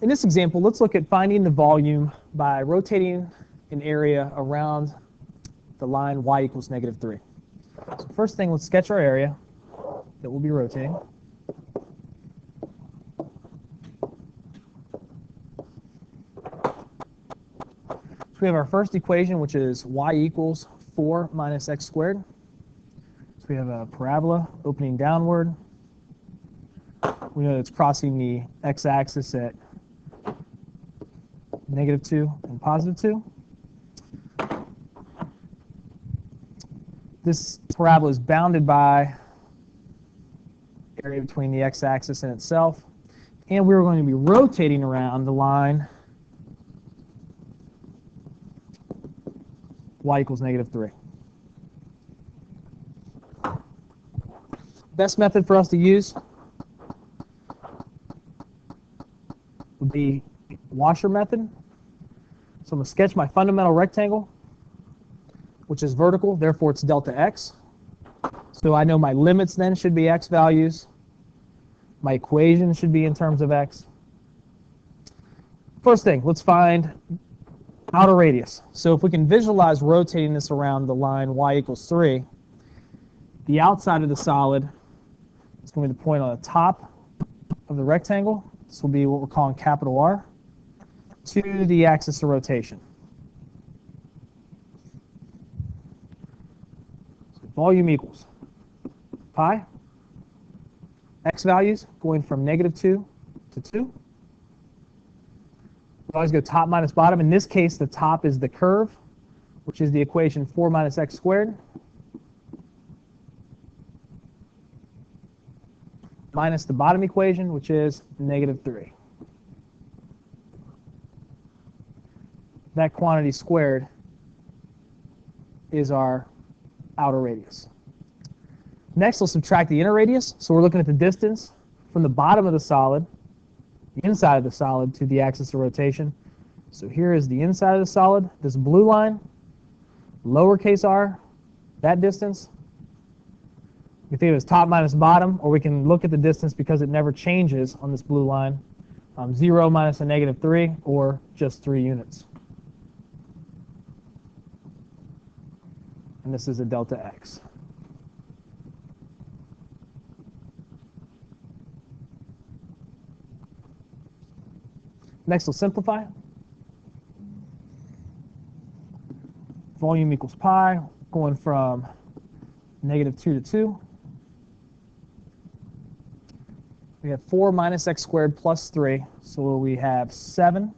In this example, let's look at finding the volume by rotating an area around the line y equals -3. So first thing, let's sketch our area that we'll be rotating. So we have our first equation, which is y equals 4 minus x squared. So we have a parabola opening downward. We know that it's crossing the x-axis at -2 and +2. This parabola is bounded by area between the x-axis and itself, and we're going to be rotating around the line y equals -3. Best method for us to use would be washer method. So I'm going to sketch my fundamental rectangle, which is vertical, therefore it's delta x. So I know my limits then should be x values. My equation should be in terms of x. First thing, let's find outer radius. So if we can visualize rotating this around the line y equals 3, the outside of the solid is going to be the point on the top of the rectangle. This will be what we're calling capital R, to the axis of rotation. So volume equals pi, x values going from -2 to 2. We always go top minus bottom. In this case, the top is the curve, which is the equation 4 minus x squared, minus the bottom equation, which is -3. That quantity squared is our outer radius. Next, we'll subtract the inner radius. So we're looking at the distance from the bottom of the solid, the inside of the solid, to the axis of rotation. So here is the inside of the solid, this blue line, lowercase r, that distance. We think of it as top minus bottom, or we can look at the distance because it never changes on this blue line. 0 minus a -3, or just 3 units. And this is a delta x. Next, we'll simplify. Volume equals pi, going from -2 to 2. We have 4 minus x squared plus 3, so we have 7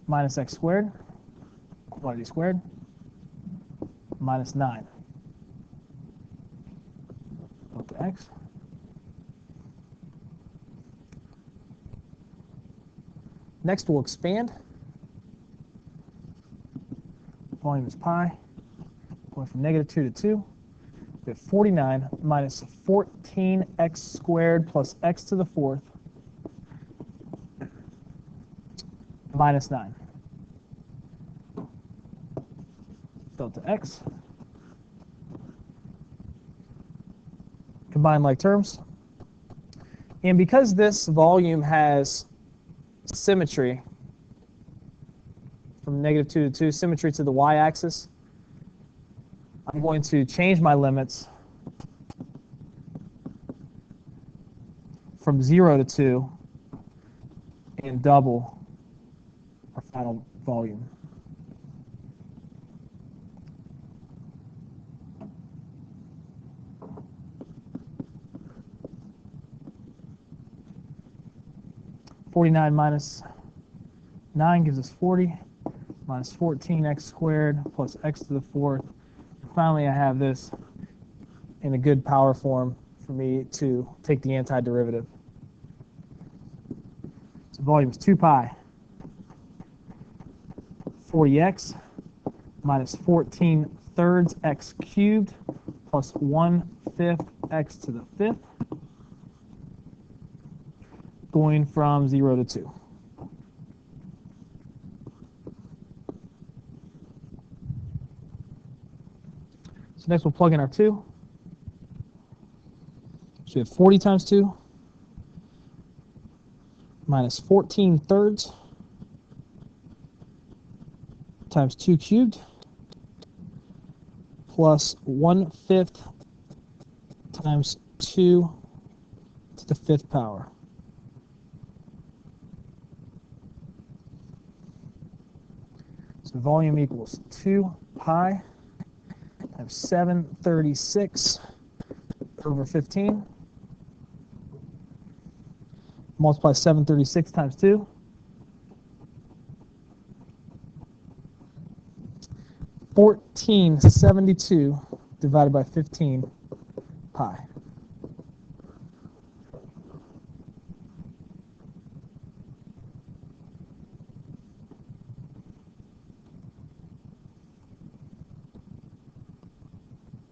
minus x squared, quantity squared, minus 9. Delta x. Next, we'll expand. Volume is pi, going from -2 to 2. We have 49 minus 14x squared plus x to the 4th minus 9. Delta x. Combine like terms. And because this volume has symmetry from -2 to 2, symmetry to the y-axis, I'm going to change my limits from 0 to 2 and double our final volume. (49 minus 9 gives us 40, minus 14x squared plus x to the 4th. Finally, I have this in a good power form for me to take the antiderivative. So volume is 2 pi 40x minus 14 thirds x cubed plus 1/5 x to the 5th, going from 0 to 2. So next we'll plug in our 2. So we have 40 times 2, minus 14 thirds times 2 cubed plus 1/5 times 2 to the 5th power. So volume equals 2 pi times 736 over 15. Multiply 736 times 2. 1472 divided by 15 pi.